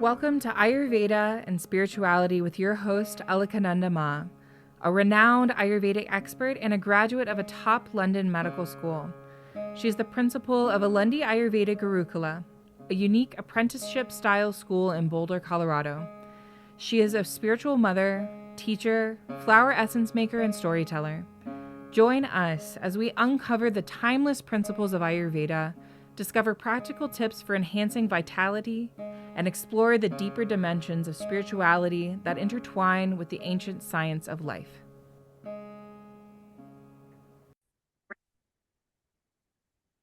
Welcome to Ayurveda and Spirituality with your host, Alakananda Ma, a renowned Ayurvedic expert and a graduate of a top London medical school. She is the principal of Alundi Ayurveda Gurukula, a unique apprenticeship-style school in Boulder, Colorado. She is a spiritual mother, teacher, flower essence maker, and storyteller. Join us as we uncover the timeless principles of Ayurveda, discover practical tips for enhancing vitality, and explore the deeper dimensions of spirituality that intertwine with the ancient science of life.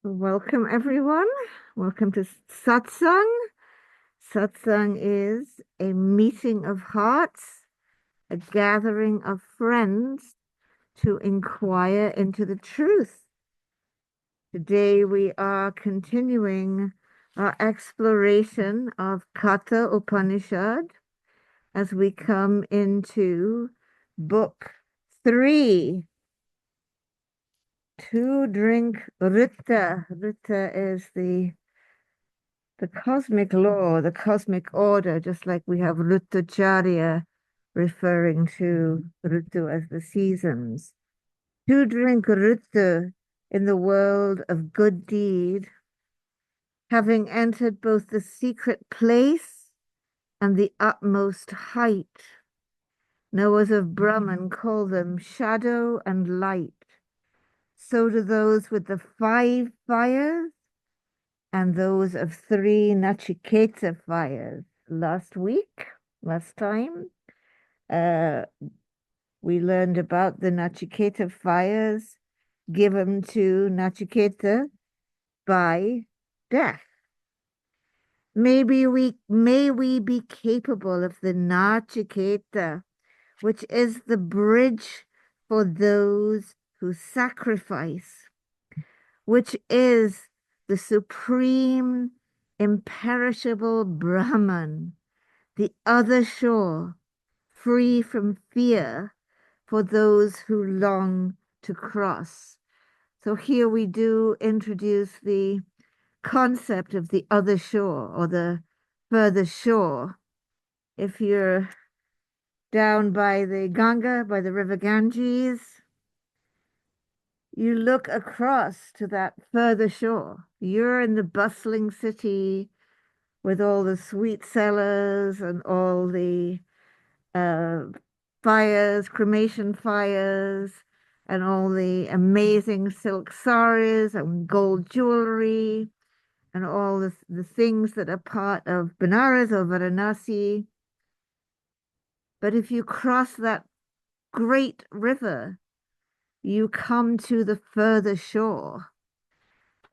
Welcome, everyone. Welcome to Satsang. Satsang is a meeting of hearts, a gathering of friends to inquire into the truth. Today we are continuing our exploration of Katha Upanishad as we come into book 3. To drink Rita. Rita is the cosmic law, the cosmic order, just like we have Ritucharya referring to Ritu as the seasons. To drink Ritu in the world of good deed, having entered both the secret place and the utmost height. Knowers of Brahman call them shadow and light. So do those with the 5 fires and those of 3 Nachiketa fires. Last time, we learned about the Nachiketa fires given to Nachiketa by death. May we be capable of the Nachiketa, which is the bridge for those who sacrifice, which is the supreme imperishable Brahman, the other shore, free from fear for those who long to cross. So here we do introduce the concept of the other shore or the further shore. If you're down by the Ganga, by the river Ganges, you look across to that further shore. You're in the bustling city with all the sweet sellers and all the fires, cremation fires, and all the amazing silk saris and gold jewelry and all the things that are part of Benares or Varanasi. But if you cross that great river, you come to the further shore.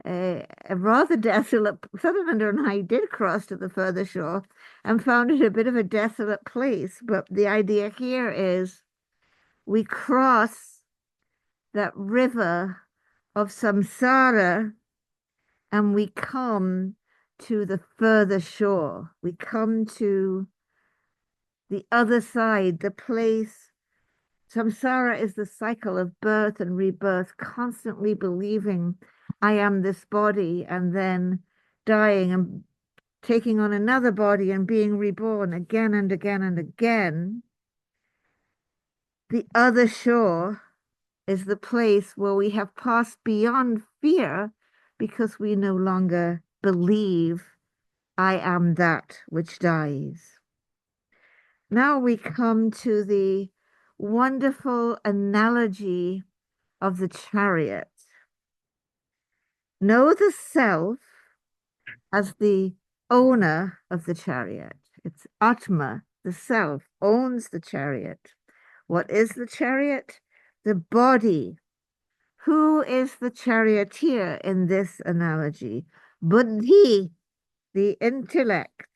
A rather desolate, Sutherlander and I did cross to the further shore and found it a bit of a desolate place. But the idea here is we cross that river of samsara and we come to the further shore. We come to the other side, the place. Samsara is the cycle of birth and rebirth, constantly believing I am this body and then dying and taking on another body and being reborn again and again and again. The other shore is the place where we have passed beyond fear because we no longer believe I am that which dies. Now we come to the wonderful analogy of the chariot. Know the self as the owner of the chariot. It's Atma, the self, owns the chariot. What is the chariot? The body. Who is the charioteer in this analogy? Buddhi, the intellect.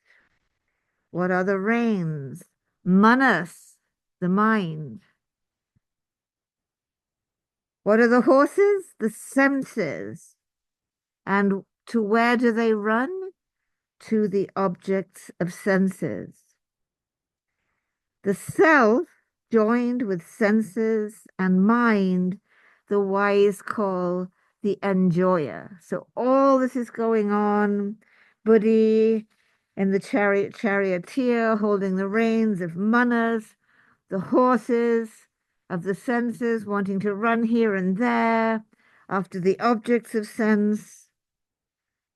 What are the reins? Manas, the mind. What are the horses? The senses. And to where do they run? To the objects of senses. The self, joined with senses and mind, the wise call the enjoyer. So all this is going on. Buddhi And the charioteer holding the reins of manas, the horses of the senses wanting to run here and there after the objects of sense.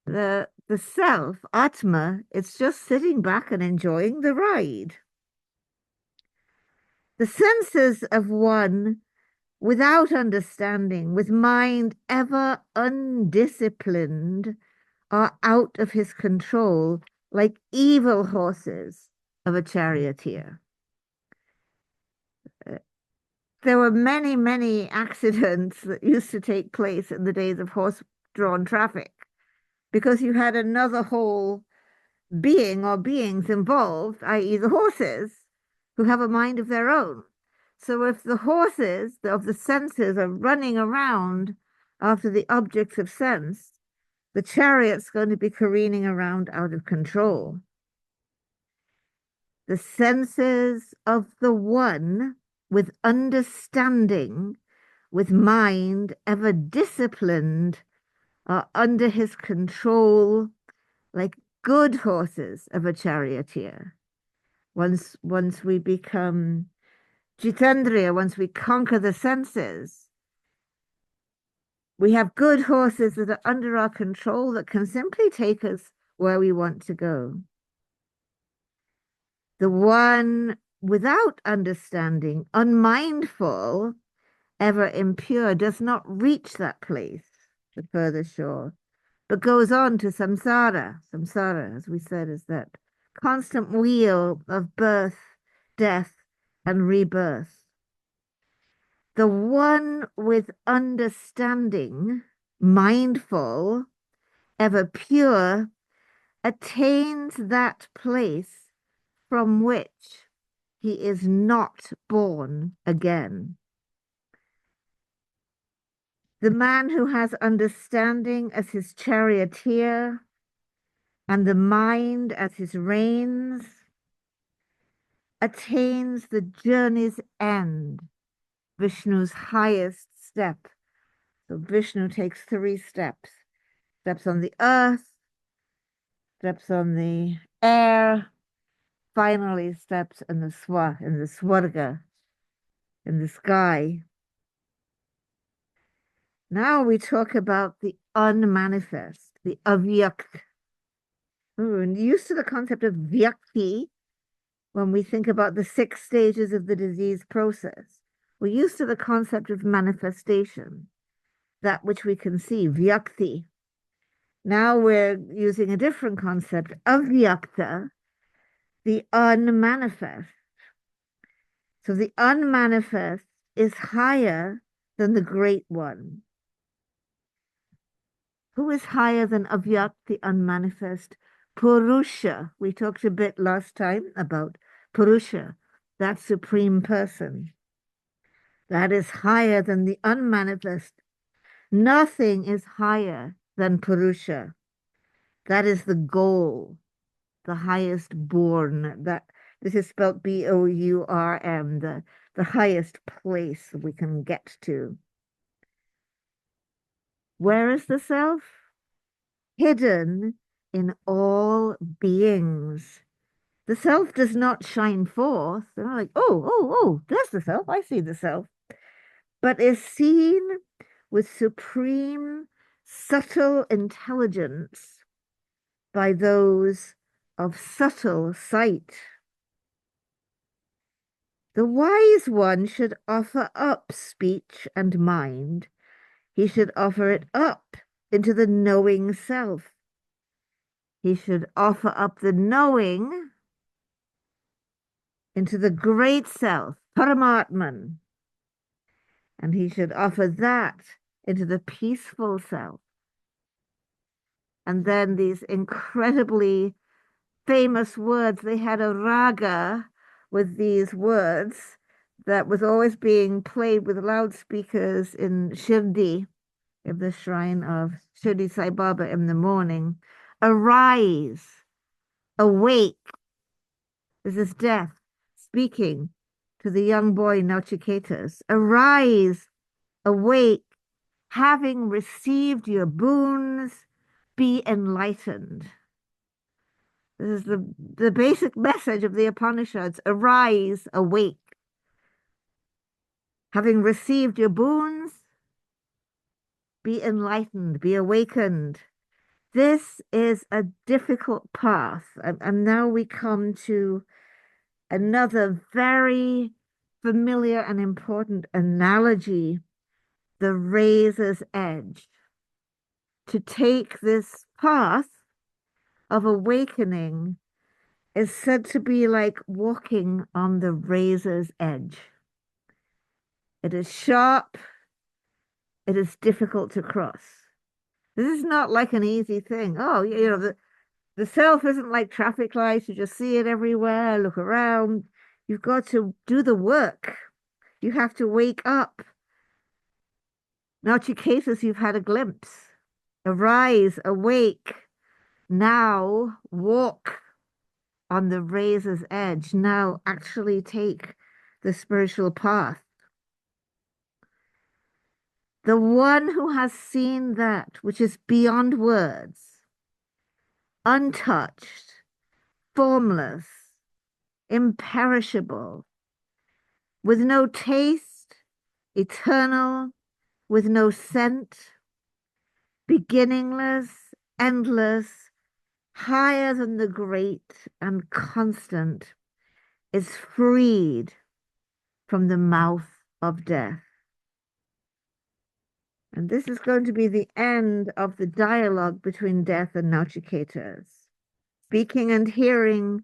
The self, Atma, it's just sitting back and enjoying the ride. The senses of one without understanding, with mind ever undisciplined, are out of his control, like evil horses of a charioteer. There were many, many accidents that used to take place in the days of horse-drawn traffic because you had another whole being or beings involved, i.e., the horses, who have a mind of their own. So if the horses of the senses are running around after the objects of sense, the chariot's going to be careening around out of control. The senses of the one with understanding, with mind ever disciplined, are under his control like good horses of a charioteer. Once we become Jitendriya, once we conquer the senses, we have good horses that are under our control that can simply take us where we want to go. The one without understanding, unmindful, ever impure, does not reach that place, the further shore, but goes on to samsara. Samsara, as we said, is that constant wheel of birth, death, and rebirth. The one with understanding, mindful, ever pure, attains that place from which he is not born again. The man who has understanding as his charioteer and the mind as his reins attains the journey's end, Vishnu's highest step. So Vishnu takes 3 steps. Steps on the earth, steps on the air, finally steps in the swarga, in the sky. Now we talk about the unmanifest, the avyak. We're used to the concept of vyakti when we think about the 6 stages of the disease process. We're used to the concept of manifestation, that which we can see, vyakti. Now we're using a different concept, avyakta, the unmanifest. So the unmanifest is higher than the great one. Who is higher than avyak, the unmanifest? Purusha. We talked a bit last time about Purusha, that supreme person. That is higher than the unmanifest. Nothing is higher than Purusha. That is the goal, the highest born. That this is spelled Bourm, the highest place we can get to. Where is the self? Hidden in all beings. The self does not shine forth. They're not like, oh, there's the self. I see the self. But is seen with supreme, subtle intelligence by those of subtle sight. The wise one should offer up speech and mind. He should offer it up into the knowing self. He should offer up the knowing into the great self, Paramatman. And he should offer that into the peaceful self. And then these incredibly famous words, they had a raga with these words that was always being played with loudspeakers in Shirdi, in the shrine of Shirdi Sai Baba in the morning. Arise, awake. This is death speaking to the young boy Nauchiketas. Arise, awake, having received your boons, be enlightened. This is the basic message of the Upanishads. Arise, awake. Having received your boons, be enlightened, be awakened. This is a difficult path. And now we come to another very familiar and important analogy, the razor's edge. To take this path of awakening is said to be like walking on the razor's edge. It is sharp, it is difficult to cross. This is not like an easy thing. Oh, the self isn't like traffic lights. You just see it everywhere, look around. You've got to do the work. You have to wake up. Nachiketas, you've had a glimpse. Arise, awake. Now walk on the razor's edge. Now actually take the spiritual path. The one who has seen that which is beyond words, untouched, formless, imperishable, with no taste, eternal, with no scent, beginningless, endless, higher than the great and constant, is freed from the mouth of death. And this is going to be the end of the dialogue between death and Nachiketas. Speaking and hearing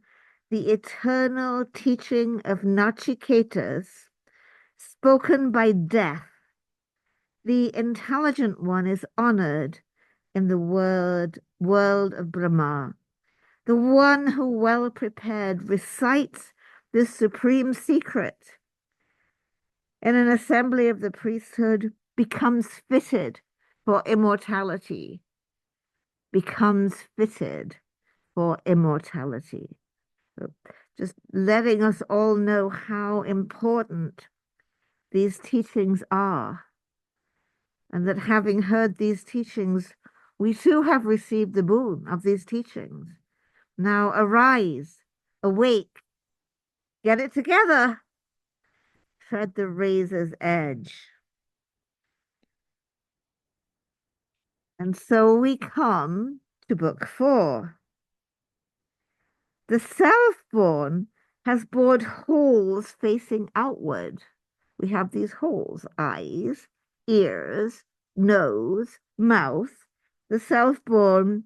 the eternal teaching of Nachiketas, spoken by death, the intelligent one is honored in the world of Brahma. The one who, well prepared, recites this supreme secret in an assembly of the priesthood becomes fitted for immortality, becomes fitted for immortality. So just letting us all know how important these teachings are, and that having heard these teachings, we too have received the boon of these teachings. Now arise, awake, get it together, tread the razor's edge. And so we come to book 4. The self-born has bored holes facing outward. We have these holes, eyes, ears, nose, mouth. The self-born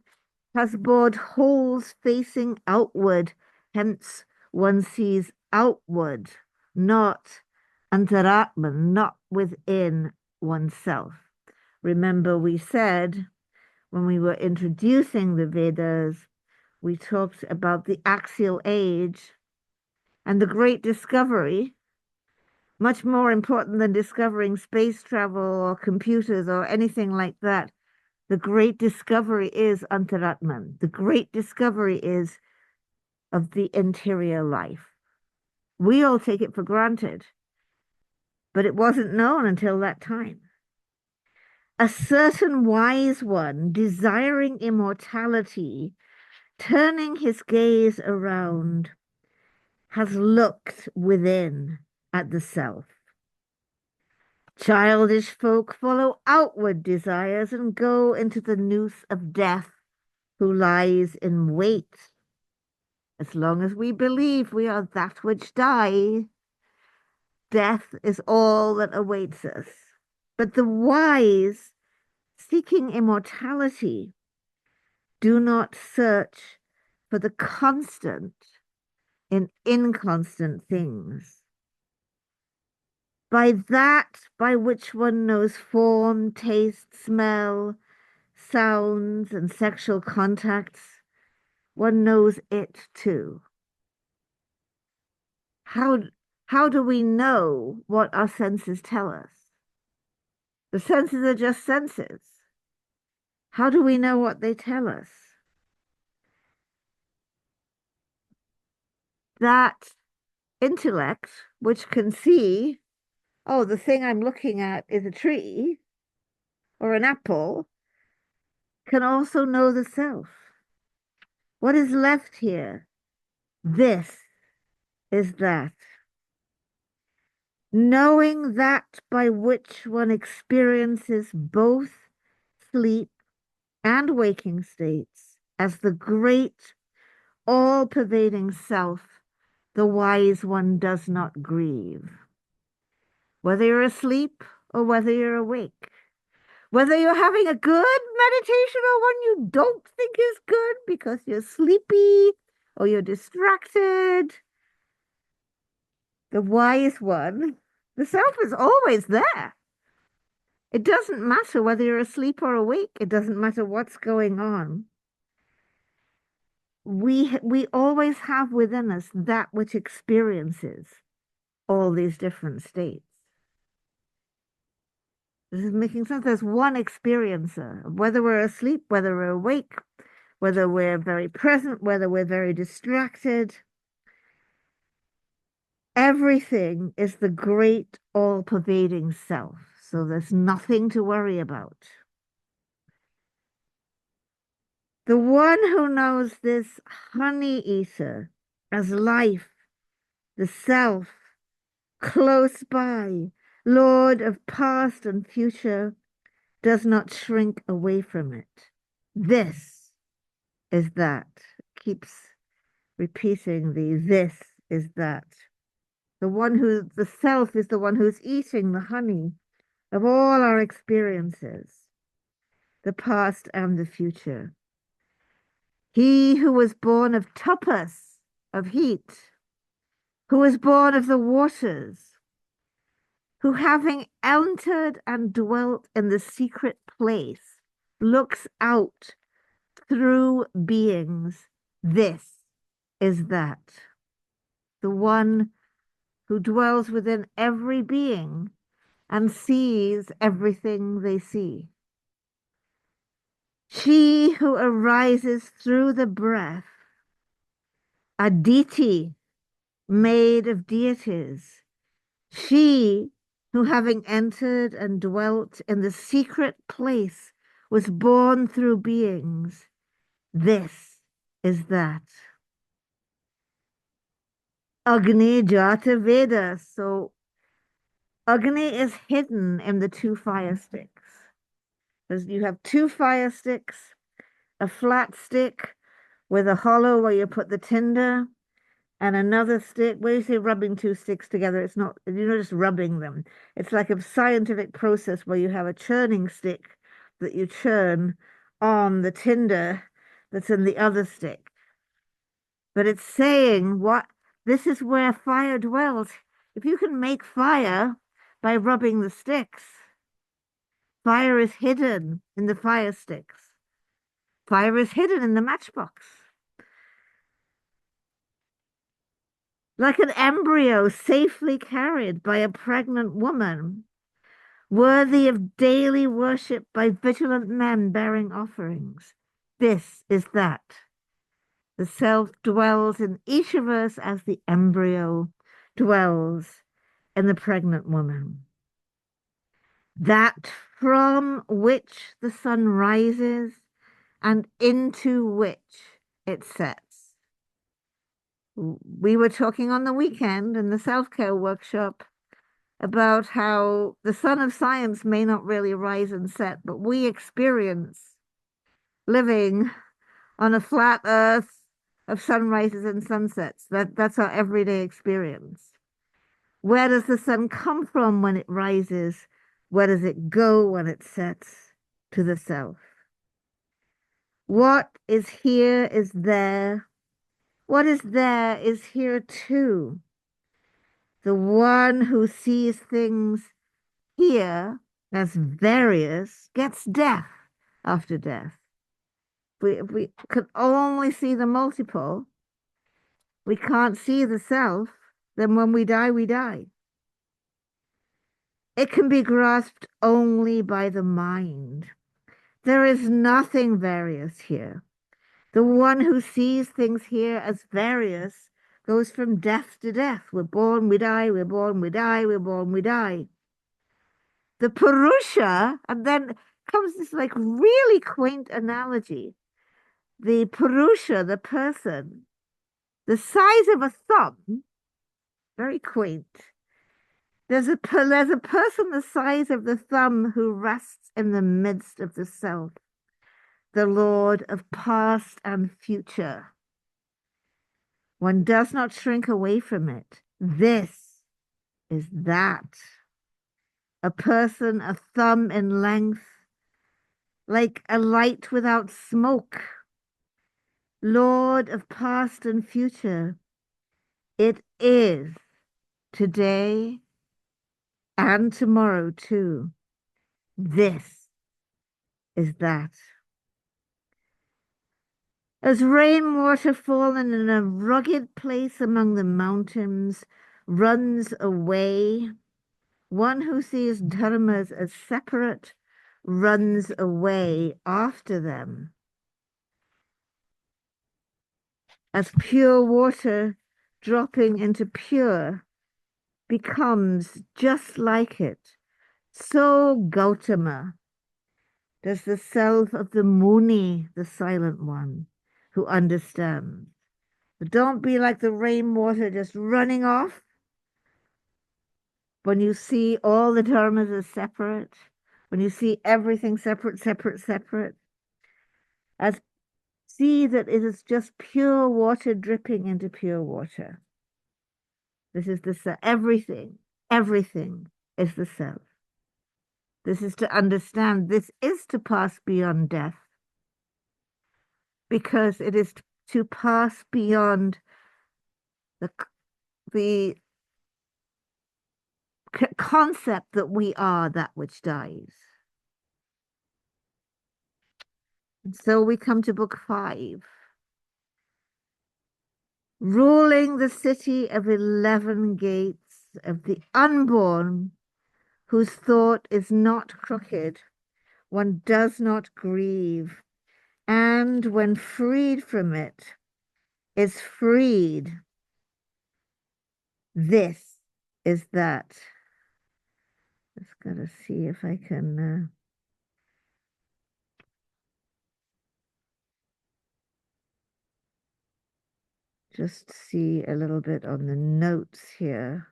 has bored holes facing outward, hence one sees outward, not antaratman, not within oneself. Remember, we said when we were introducing the Vedas, we talked about the axial age and the great discovery, much more important than discovering space travel or computers or anything like that. The great discovery is antaratman. The great discovery is of the interior life. We all take it for granted, but it wasn't known until that time. A certain wise one, desiring immortality, turning his gaze around, has looked within at the self. Childish folk follow outward desires and go into the noose of death, who lies in wait. As long as we believe we are that which die, death is all that awaits us. But the wise, seeking immortality, do not search for the constant in inconstant things. By that by which one knows form, taste, smell, sounds, and sexual contacts, one knows it too. How do we know what our senses tell us? The senses are just senses. How do we know what they tell us? That intellect, which can see, oh, the thing I'm looking at is a tree or an apple, can also know the self. What is left here? This is that. Knowing that by which one experiences both sleep and waking states as the great, all pervading self, the wise one does not grieve. Whether you're asleep or whether you're awake, whether you're having a good meditation or one you don't think is good because you're sleepy or you're distracted, the wise one, the self is always there. It doesn't matter whether you're asleep or awake. It doesn't matter what's going on. We always have within us that which experiences all these different states. This is making sense. There's one experiencer, whether we're asleep, whether we're awake, whether we're very present, whether we're very distracted. Everything is the great all-pervading self. So there's nothing to worry about. The one who knows this honey eater as life, the self, close by, Lord of past and future, does not shrink away from it. This is that. Keeps repeating this is that. The self is the one who's eating the honey of all our experiences, the past and the future. He who was born of tapas, of heat, who was born of the waters, who having entered and dwelt in the secret place, looks out through beings. This is that. The one who dwells within every being and sees everything they see. She who arises through the breath, Aditi, maid of deities, she who having entered and dwelt in the secret place was born through beings. This is that. Agni Jata Veda. So Agni is hidden in the two fire sticks. You have two fire sticks, a flat stick with a hollow where you put the tinder, and another stick. When you say rubbing two sticks together, it's not, you're not just rubbing them. It's like a scientific process where you have a churning stick that you churn on the tinder that's in the other stick. But it's saying this is where fire dwells. If you can make fire by rubbing the sticks, fire is hidden in the fire sticks. Fire is hidden in the matchbox. Like an embryo safely carried by a pregnant woman, worthy of daily worship by vigilant men bearing offerings. This is that. The self dwells in each of us as the embryo dwells in the pregnant woman. That from which the sun rises and into which it sets. We were talking on the weekend in the self-care workshop about how the sun of science may not really rise and set, but we experience living on a flat earth of sunrises and sunsets. That's our everyday experience. Where does the sun come from when it rises? Where does it go when it sets? To the self. What is here is there. What is there is here too. The one who sees things here as various gets death after death. If we could only see the multiple, we can't see the self, then when we die, we die. It can be grasped only by the mind. There is nothing various here. The one who sees things here as various goes from death to death. We're born, we die, we're born, we die, we're born, we die. The Purusha, and then comes this like really quaint analogy. the Purusha, the person, the size of a thumb, very quaint. There's a person the size of the thumb who rests in the midst of the self, the Lord of past and future. One does not shrink away from it. This is that. A person, a thumb in length, like a light without smoke. Lord of past and future. It is today and tomorrow too. This is that. As rainwater fallen in a rugged place among the mountains runs away, one who sees dharmas as separate runs away after them. As pure water dropping into pure becomes just like it, so Gautama does the self of the Muni, the silent one, who understands. But don't be like the rainwater just running off when you see all the dharmas as separate, when you see everything separate, separate, separate. As see that it is just pure water dripping into pure water. This is the self. Everything is the self. This is to understand. This is to pass beyond death, because it is to pass beyond the concept that we are that which dies. And so we come to book 5. Ruling the city of 11 gates, of the unborn, whose thought is not crooked, one does not grieve, and when freed from it, is freed. This is that. Just gotta see if I can just see a little bit on the notes here.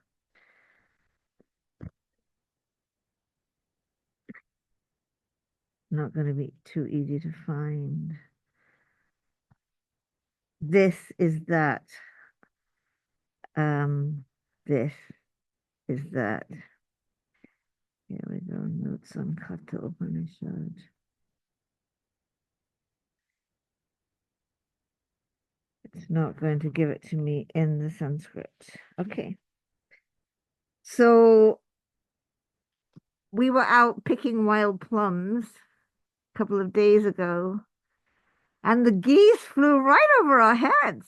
Not going to be too easy to find. This is that. This is that. Here we go. Notes on Katha Upanishad. It's not going to give it to me in the Sanskrit. Okay. So we were out picking wild plums a couple of days ago, and the geese flew right over our heads,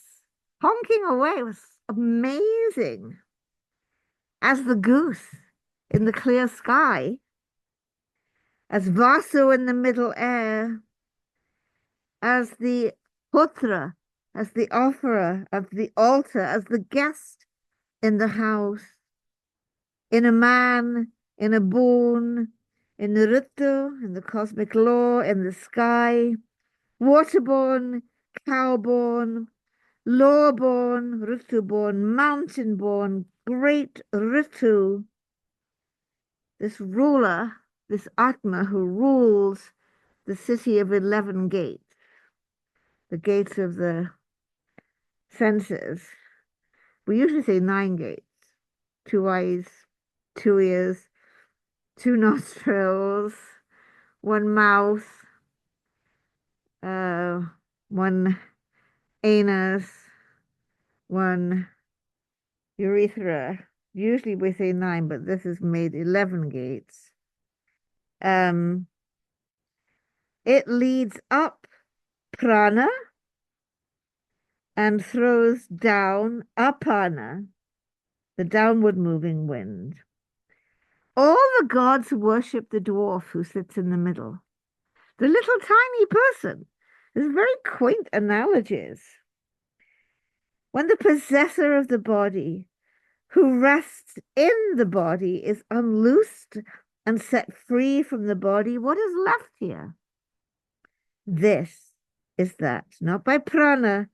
honking away. It was amazing. As the goose in the clear sky, as Vasu in the middle air, as the putra, as the offerer of the altar, as the guest in the house, in a man, in a boon, in the ritu, in the cosmic law, in the sky, waterborn, cowborn, lawborn, ritu-born, mountain-born, great ritu, this ruler, this Atma who rules the city of 11 gates, the gates of the senses. We usually say 9 gates: 2 eyes, 2 ears, 2 nostrils, 1 mouth, 1 anus, 1 urethra. Usually we say 9, but this is made 11 gates. It leads up prana and throws down apana, the downward moving wind. All the gods worship the dwarf who sits in the middle, the little tiny person. There's very quaint analogies. When the possessor of the body, who rests in the body, is unloosed and set free from the body, what is left here? This is that. Not by prana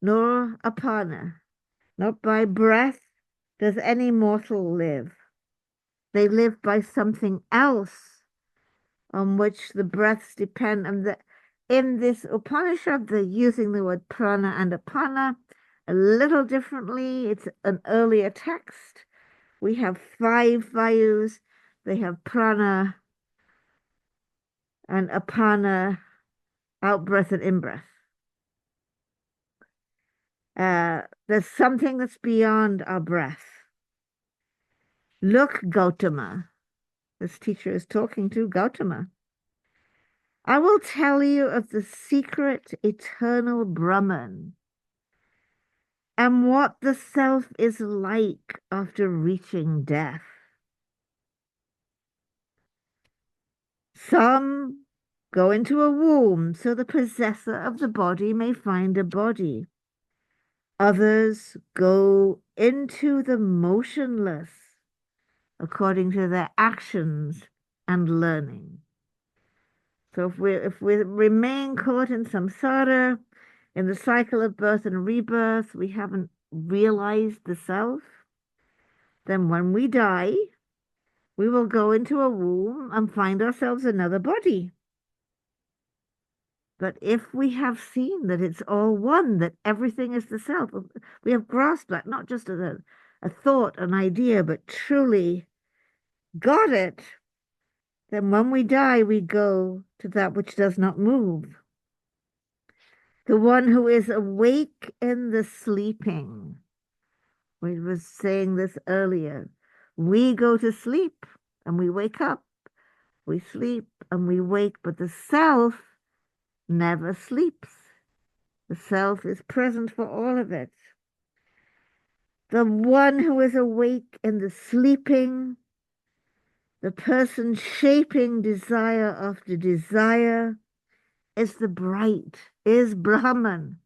nor apana. Not by breath does any mortal live. They live by something else on which the breaths depend. And in this Upanishad, they're using the word prana and apana a little differently. It's an earlier text. We have 5 vayus. They have prana and apana, out breath and in breath. There's something that's beyond our breath. Look, Gautama. This teacher is talking to Gautama. I will tell you of the secret eternal Brahman and what the self is like after reaching death. Some go into a womb so the possessor of the body may find a body. Others go into the motionless according to their actions and learning. So if we remain caught in samsara, in the cycle of birth and rebirth, we haven't realized the self, then when we die, we will go into a womb and find ourselves another body. But if we have seen that it's all one, that everything is the self, we have grasped that, not just as a thought, an idea, but truly got it, then when we die, we go to that which does not move. The one who is awake in the sleeping. We were saying this earlier. We go to sleep and we wake up. We sleep and we wake, but the self never sleeps. The self is present for all of it. The one who is awake in the sleeping, the person shaping desire after desire, is the bright, is Brahman.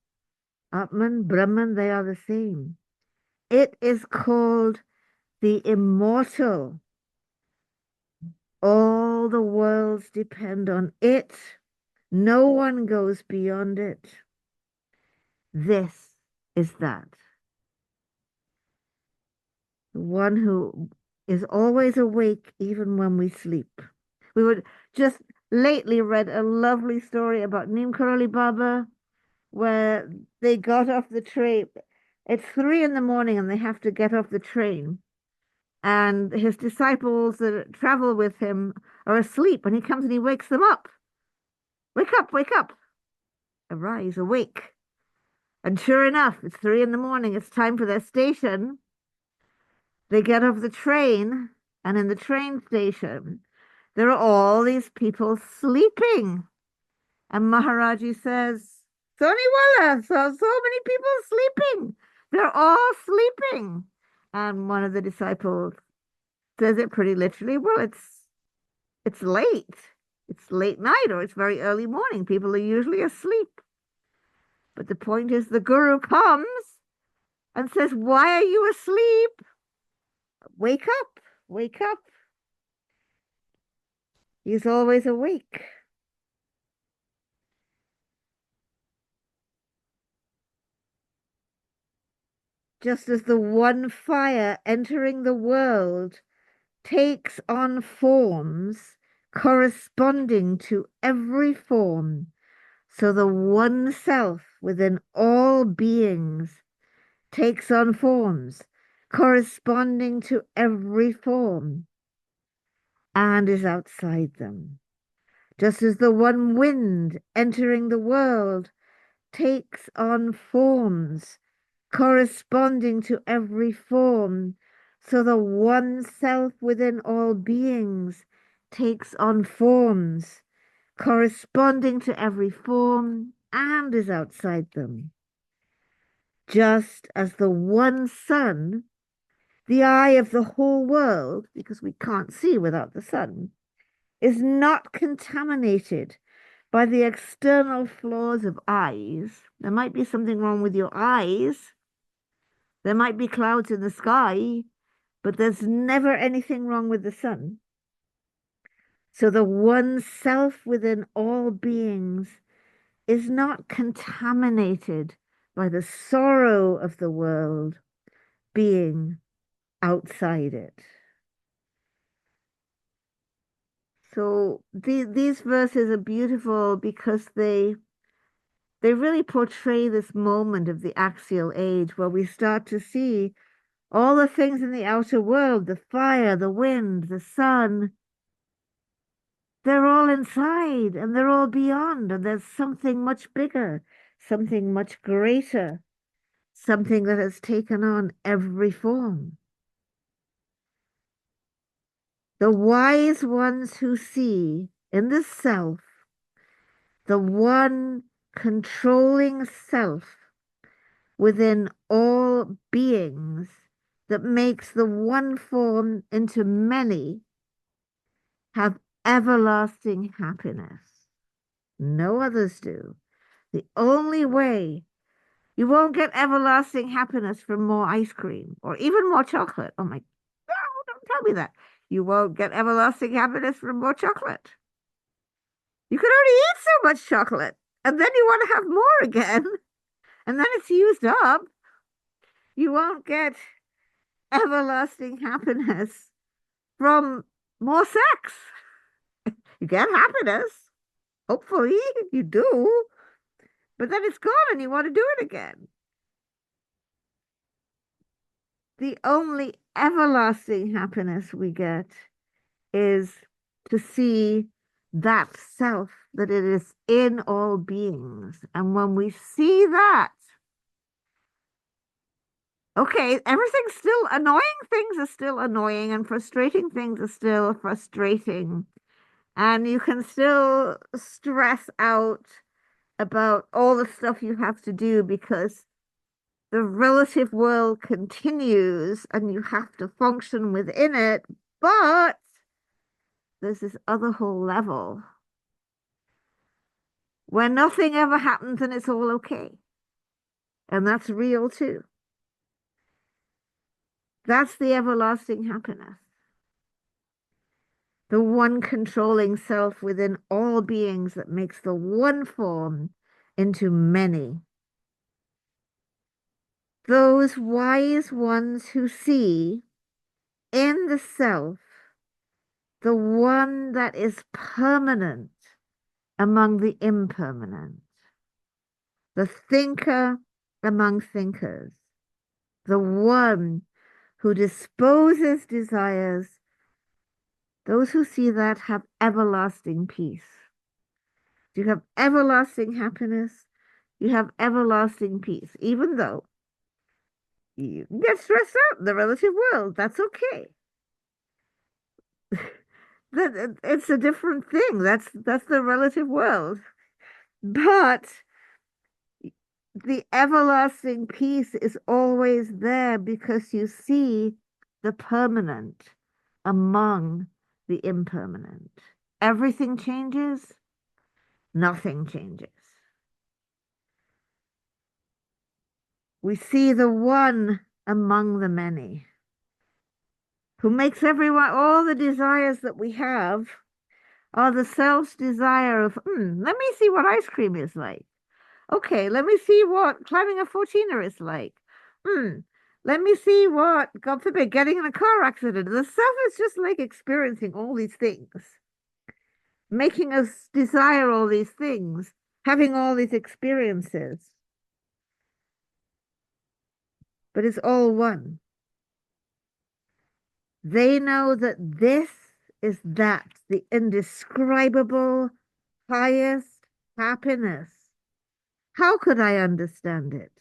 Atman, Brahman, they are the same. It is called the immortal. All the worlds depend on it. No one goes beyond it. This is that. The one who is always awake even when we sleep. We would just lately read a lovely story about Neem Karoli Baba where they got off the train. It's 3 in the morning and they have to get off the train. And his disciples that travel with him are asleep, and he comes and he wakes them up. Wake up, wake up. Arise, awake. And sure enough, it's 3 in the morning. It's time for their station. They get off the train, and in the train station, there are all these people sleeping. And Maharaji says, Soniwala, so many people sleeping. They're all sleeping. And one of the disciples says it pretty literally. Well, it's late. It's late night or it's very early morning. People are usually asleep. But the point is the guru comes and says, why are you asleep? Wake up, wake up. He's always awake. Just as the one fire entering the world takes on forms corresponding to every form, so the one self within all beings takes on forms corresponding to every form and is outside them. Just as the one wind entering the world takes on forms corresponding to every form, so the one self within all beings takes on forms corresponding to every form and is outside them. Just as the one sun, the eye of the whole world, because we can't see without the sun, is not contaminated by the external flaws of eyes. There might be something wrong with your eyes. There might be clouds in the sky, but there's never anything wrong with the sun. So the one self within all beings is not contaminated by the sorrow of the world being outside it. So these verses are beautiful because they really portray this moment of the axial age where we start to see all the things in the outer world, the fire, the wind, the sun, they're all inside and they're all beyond, and there's something much bigger, something much greater, something that has taken on every form. The wise ones who see in the self, the one controlling self within all beings that makes the one form into many, have everlasting happiness. No others do. The only way you won't get everlasting happiness from more ice cream or even more chocolate. Oh my, no, don't tell me that. You won't get everlasting happiness from more chocolate. You can only eat so much chocolate, and then you want to have more again, and then it's used up. You won't get everlasting happiness from more sex. You get happiness, hopefully you do, but then it's gone and you want to do it again. The only everlasting happiness we get is to see that self, that it is in all beings. And when we see that, okay, everything's still annoying, things are still annoying, and frustrating things are still frustrating. And you can still stress out about all the stuff you have to do because the relative world continues and you have to function within it. But there's this other whole level where nothing ever happens and it's all okay. And that's real too. That's the everlasting happiness. The one controlling self within all beings that makes the one form into many. Those wise ones who see in the self the one that is permanent among the impermanent, the thinker among thinkers, the one who disposes desires, those who see that have everlasting peace. You have everlasting happiness, you have everlasting peace, even though you get stressed out in the relative world. That's okay. It's a different thing. That's the relative world. But the everlasting peace is always there because you see the permanent among the impermanent. Everything changes, nothing changes. We see the one among the many who makes everyone, all the desires that we have are the self's desire of, let me see what ice cream is like. Okay, let me see what climbing a 14er is like. Let me see what, God forbid, getting in a car accident. The self is just like experiencing all these things, making us desire all these things, having all these experiences. But it's all one. They know that this is that, the indescribable highest happiness. How could I understand it?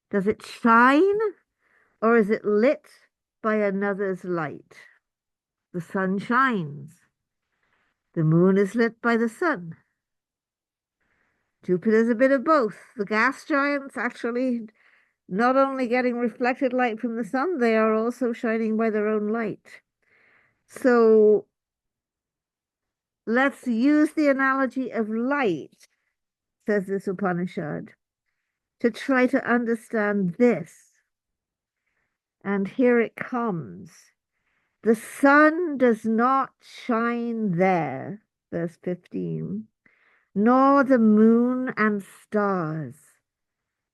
Does it shine or is it lit by another's light? The sun shines. The moon is lit by the sun. Jupiter's a bit of both. The gas giants actually not only getting reflected light from the sun, they are also shining by their own light. So let's use the analogy of light, says this Upanishad, to try to understand this. And here it comes. The sun does not shine there, verse 15, nor the moon and stars.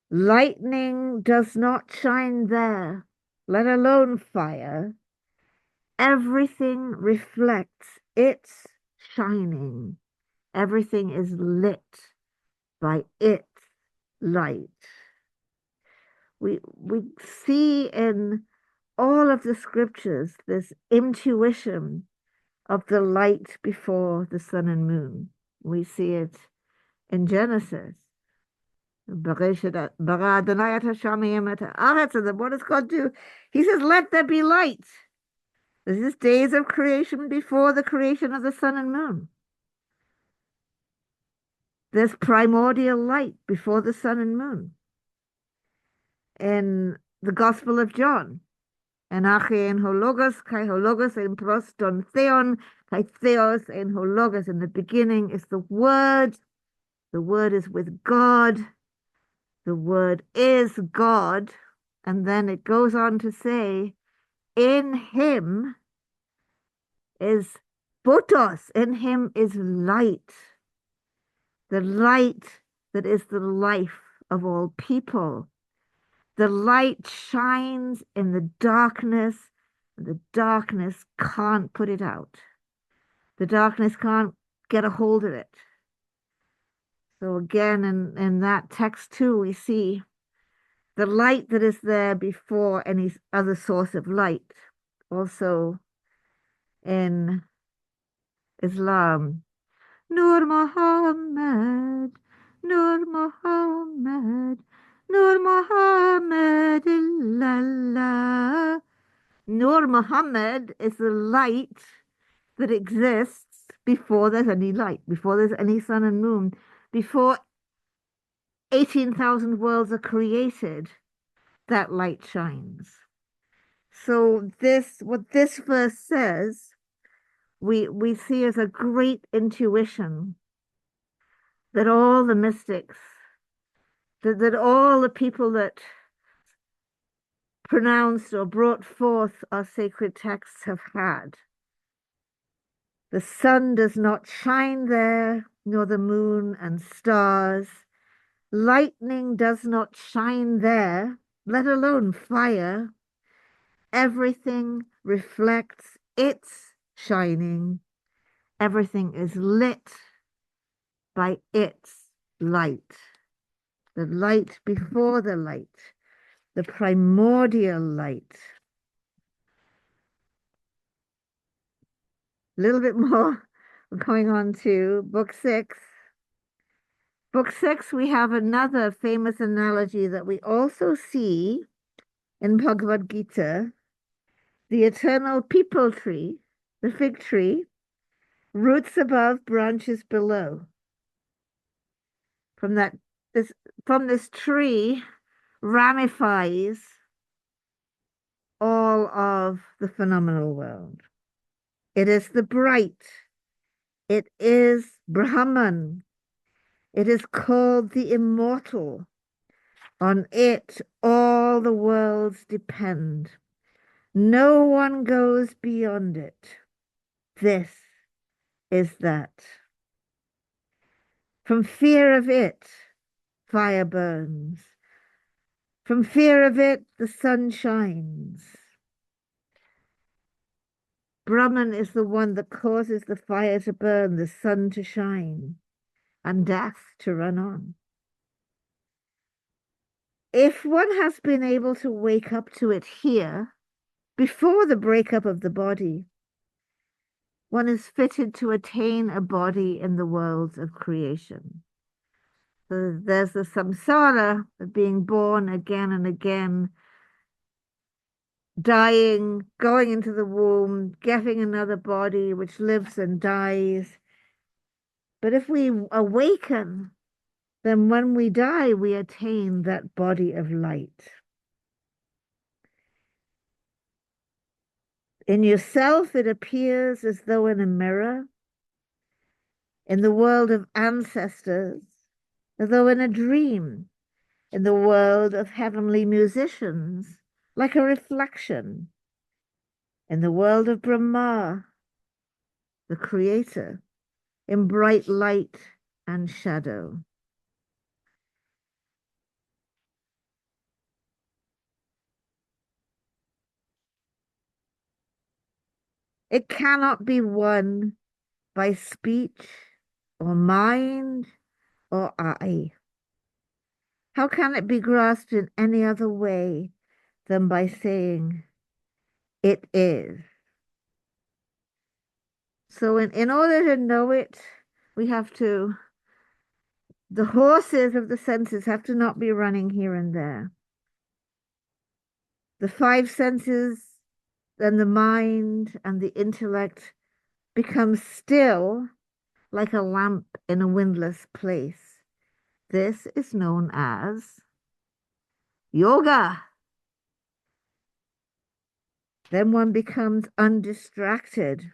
Lightning does not shine there, let alone fire. Everything reflects its shining. Everything is lit by its light. We see in all of the scriptures this intuition of the light before the sun and moon. We see it in Genesis. Bara Adonai et Hashamayim et haaretz, and then what does God do? He says, let there be light. This is days of creation before the creation of the sun and moon. There's primordial light before the sun and moon. In the Gospel of John, Enache en hologos, kai hologos en pros don theon, kai theos en hologos. In the beginning is the Word is with God, the Word is God. And then it goes on to say, in him is photos, in him is light, the light that is the life of all people. The light shines in the darkness, and the darkness can't put it out. The darkness can't get a hold of it. So again, in that text too, we see the light that is there before any other source of light. Also in Islam, Nur Muhammad, Nur Muhammad, Nur Muhammad illallah. Nur Muhammad is the light that exists before there's any light, before there's any sun and moon, before 18,000 worlds are created, that light shines. So what this verse says, we see as a great intuition that all the mystics, that all the people that pronounced or brought forth our sacred texts have had. The sun does not shine there, nor the moon and stars. Lightning does not shine there, let alone fire. Everything reflects its shining. Everything is lit by its light. The light before the light, the primordial light. A little bit more. We're going on to book 6. Book 6, we have another famous analogy that we also see in Bhagavad Gita. The eternal people tree, the fig tree, roots above, branches below. From this tree ramifies all of the phenomenal world. It is the bright. It is Brahman. It is called the immortal. On it, all the worlds depend. No one goes beyond it. This is that. From fear of it, fire burns. From fear of it, the sun shines. Brahman is the one that causes the fire to burn, the sun to shine, and death to run on. If one has been able to wake up to it here, before the breakup of the body, one is fitted to attain a body in the worlds of creation. So there's the samsara of being born again and again, dying, going into the womb, getting another body which lives and dies. But if we awaken, then when we die, we attain that body of light. In yourself, it appears as though in a mirror. In the world of ancestors, as though in a dream. In the world of heavenly musicians, like a reflection. In the world of Brahma, the creator, in bright light, and shadow. It cannot be won by speech or mind or eye. How can it be grasped in any other way than by saying, it is? So in order to know it, we have to, the horses of the senses have to not be running here and there. The five senses and the mind and the intellect become still like a lamp in a windless place. This is known as yoga. Then one becomes undistracted,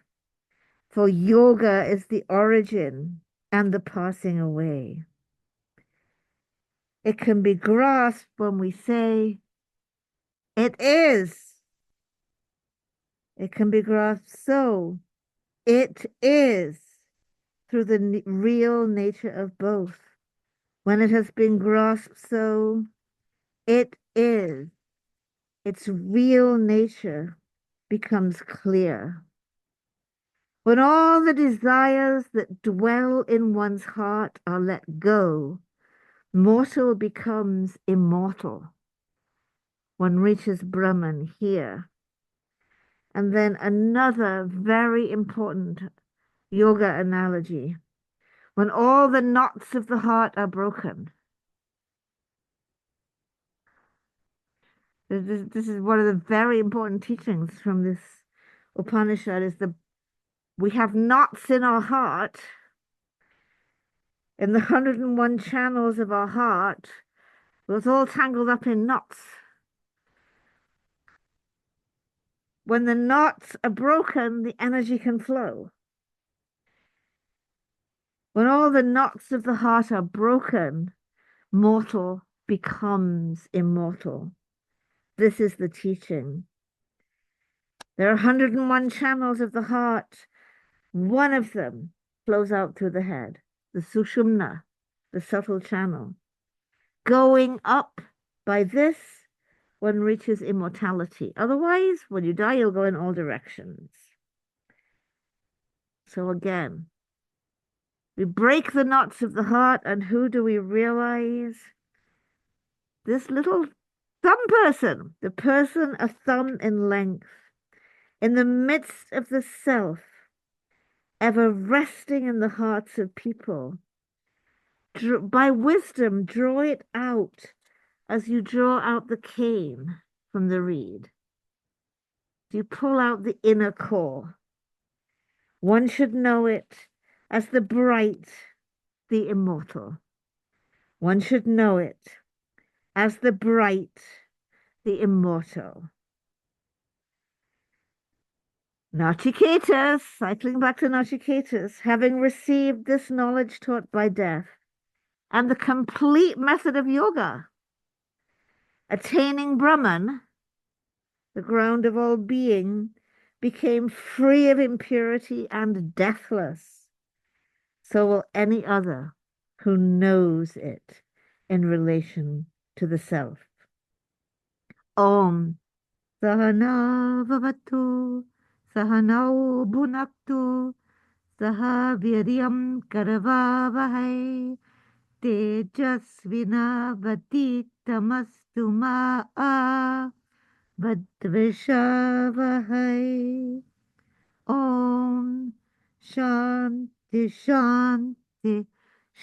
for yoga is the origin and the passing away. It can be grasped when we say, it is. It can be grasped so, it is, through the real nature of both. When it has been grasped so, it is. Its real nature becomes clear. When all the desires that dwell in one's heart are let go, mortal becomes immortal. One reaches Brahman here. And then another very important yoga analogy. When all the knots of the heart are broken. This is one of the very important teachings from this Upanishad is we have knots in our heart, in the 101 channels of our heart, it's all tangled up in knots. When the knots are broken, the energy can flow. When all the knots of the heart are broken, mortal becomes immortal. This is the teaching. There are 101 channels of the heart. One of them flows out through the head, the sushumna, the subtle channel. Going up by this, one reaches immortality. Otherwise, when you die, you'll go in all directions. So again, we break the knots of the heart, and who do we realize? This little thumb person, the person a thumb in length, in the midst of the self, ever resting in the hearts of people. By wisdom, draw it out as you draw out the cane from the reed. You pull out the inner core. One should know it as the bright, the immortal. One should know it as the bright, the immortal. Nachiketas, cycling back to Nachiketas, having received this knowledge taught by death and the complete method of yoga, attaining Brahman, the ground of all being, became free of impurity and deathless. So will any other who knows it in relation to the self. Om Sahana Vavatu Sahanau Bhunaktu Saha Viryam Karavavahai Tejasvinavaditamastu Ma'a Vadvishavahai. Om Shanti Shanti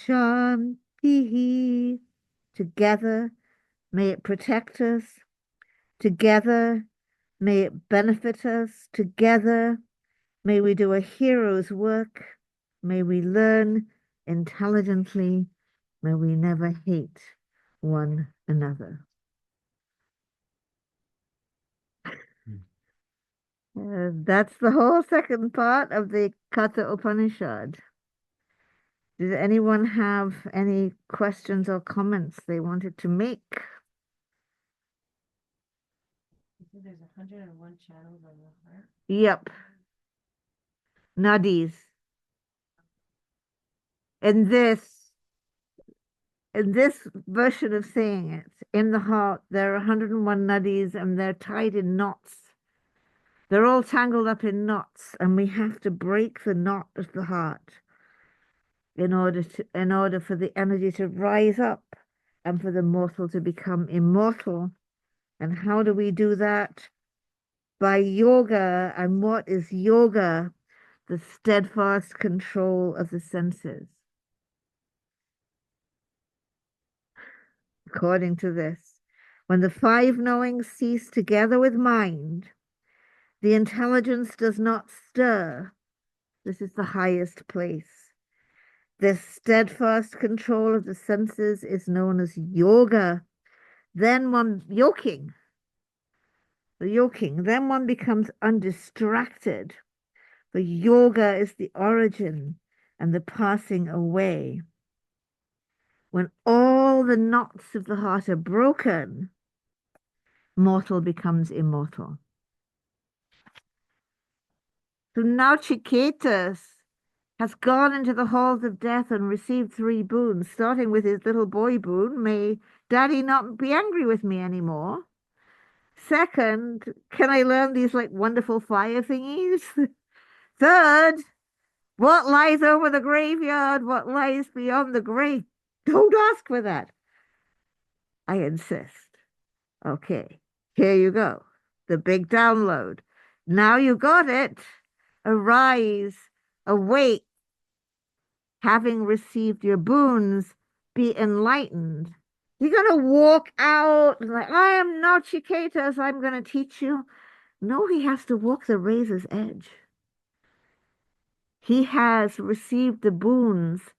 Shanti. Together may it protect us. Together may it benefit us. Together may we do a hero's work. May we learn intelligently. May we never hate one another. That's the whole second part of the Katha Upanishad. Does anyone have any questions or comments they wanted to make? There's 101 channels on your heart. Yep. Nadis. And this in this version of saying it, in the heart, there are 101 nadis and they're tied in knots. They're all tangled up in knots, and we have to break the knot of the heart in order for the energy to rise up and for the mortal to become immortal. And how do we do that? By yoga. And what is yoga? The steadfast control of the senses. According to this, when the five knowings cease together with mind, the intelligence does not stir. This is the highest place. This steadfast control of the senses is known as yoga. Then one yoking, then one becomes undistracted. The yoga is the origin and the passing away. When all the knots of the heart are broken, mortal becomes immortal. So now Chiketas has gone into the halls of death and received 3 boons, starting with his little boy boon. May Daddy not be angry with me anymore. Second, can I learn these like wonderful fire thingies? Third, what lies over the graveyard? What lies beyond the grave? Don't ask for that. I insist. Okay, here you go. The big download. Now you got it. Arise, awake, having received your boons, be enlightened. You're going to walk out like, I am not Chiketas, I'm going to teach you. No, he has to walk the razor's edge. He has received the boons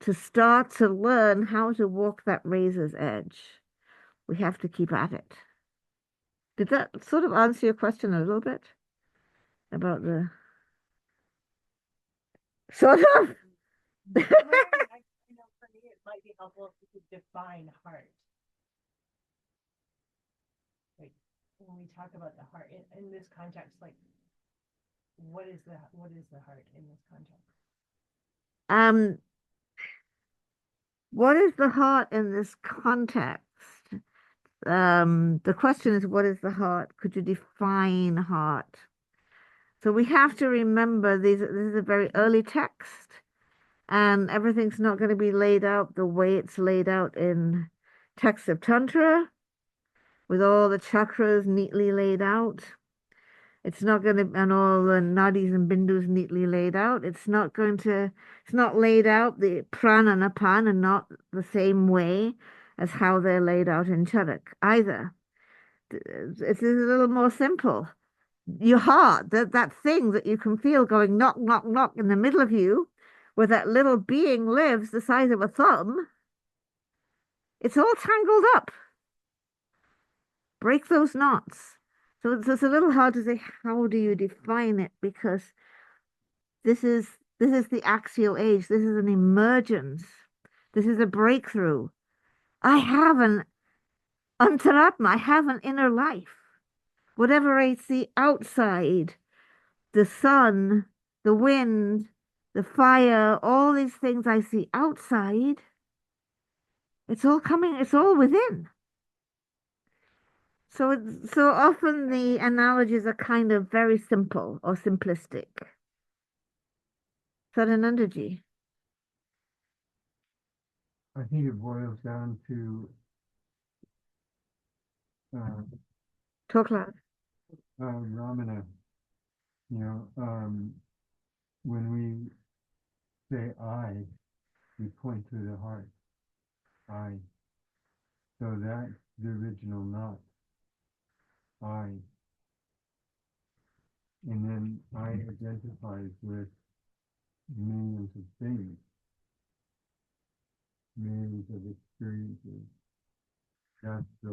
to start to learn how to walk that razor's edge. We have to keep at it. Did that sort of answer your question a little bit? About the sort of? For me, it might be helpful if you could define heart. Like when we talk about the heart in this context, like what is the heart in this context? What is the heart in this context? The question is, what is the heart? Could you define heart? So we have to remember this is a very early text, and everything's not going to be laid out the way it's laid out in texts of Tantra, with all the chakras neatly laid out. It's not going to, and all the nadis and bindus neatly laid out. It's not laid out, the prana and apan are not the same way as how they're laid out in Charak either. It's a little more simple. Your heart, that thing that you can feel going knock, knock, knock in the middle of you, where that little being lives the size of a thumb, it's all tangled up. Break those knots. So it's a little hard to say, how do you define it? Because this is the axial age. This is an emergence. This is a breakthrough. I have an antaratma. I have an inner life. Whatever I see outside, the sun, the wind, the fire, all these things I see outside, it's all within. So often the analogies are kind of very simple or simplistic. Sadanandaji. I think it boils down to Talk loud. Ramana. When we say I, we point to the heart. I. So that's the original not. I. And then I identifies with millions of things, millions of experiences. That's the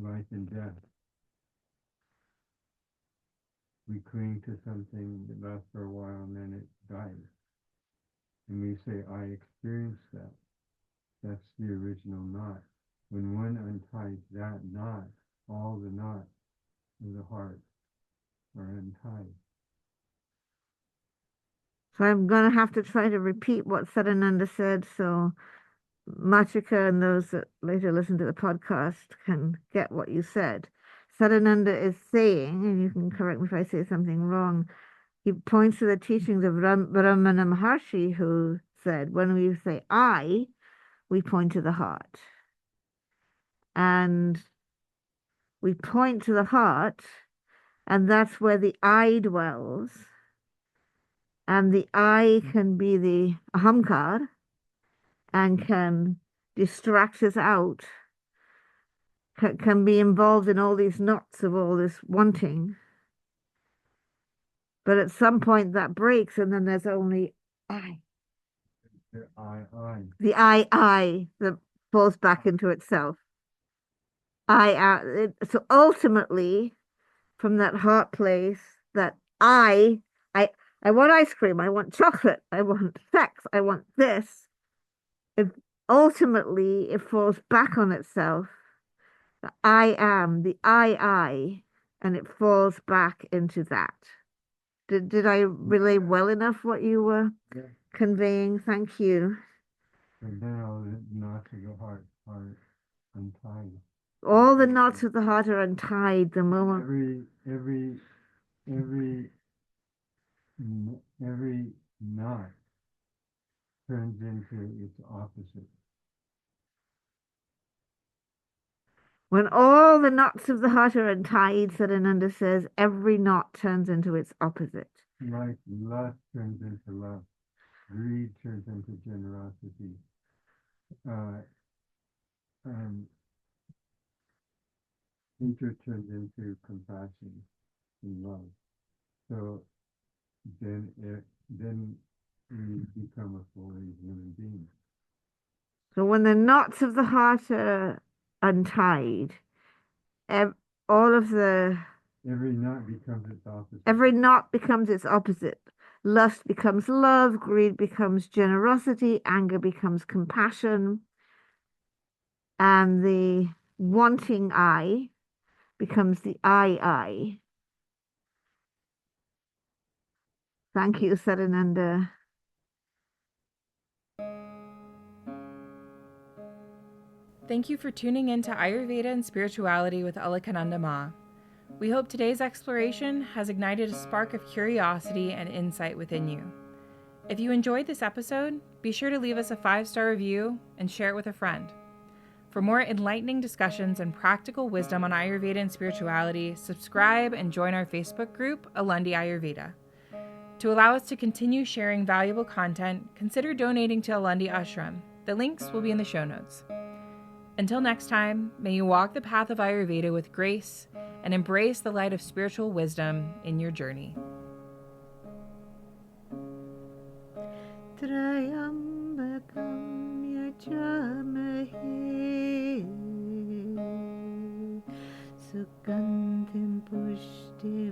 life and death. We cling to something that lasts for a while and then it dies. And we say, I experienced that. That's the original knot. When one unties that knot, all the knots of the heart are untied. So I'm going to have to try to repeat what Sadananda said so Machika and those that later listen to the podcast can get what you said. Sadananda is saying, and you can correct me if I say something wrong, he points to the teachings of Brahmana Maharshi, who said, when we say I, we point to the heart. And we point to the heart, and that's where the I dwells. And the I can be the ahamkar and can distract us out, can be involved in all these knots of all this wanting. But at some point that breaks, and then there's only I. The I. The I that falls back into itself. So ultimately, from that heart place, that I want ice cream, I want chocolate, I want sex, I want this. If ultimately it falls back on itself, the I am, the I, and it falls back into that. Did I relay well enough what you were conveying? Thank you. And then all the knots of the heart are untied. All the knots of the heart are untied the moment. Every knot turns into its opposite. When all the knots of the heart are untied, Sadananda says, every knot turns into its opposite. Like lust turns into love, greed turns into generosity, hatred turns into compassion and love. So then we become a fully human being. So when the knots of the heart are untied, all of the Every knot becomes its opposite. Every knot becomes its opposite. Lust becomes love, greed becomes generosity, anger becomes compassion, and the wanting I becomes the I. Thank you, Sadananda. Thank you for tuning in to Ayurveda and Spirituality with Alakananda Ma. We hope today's exploration has ignited a spark of curiosity and insight within you. If you enjoyed this episode, be sure to leave us a 5-star review and share it with a friend. For more enlightening discussions and practical wisdom on Ayurveda and spirituality, subscribe and join our Facebook group, Alundi Ayurveda. To allow us to continue sharing valuable content, consider donating to Alundi Ashram. The links will be in the show notes. Until next time, may you walk the path of Ayurveda with grace and embrace the light of spiritual wisdom in your journey. Trayambakam yajamahe sugandhim pushtivardanam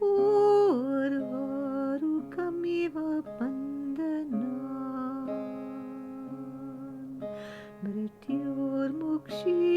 urvarukamiva bandhanam mrityormukshi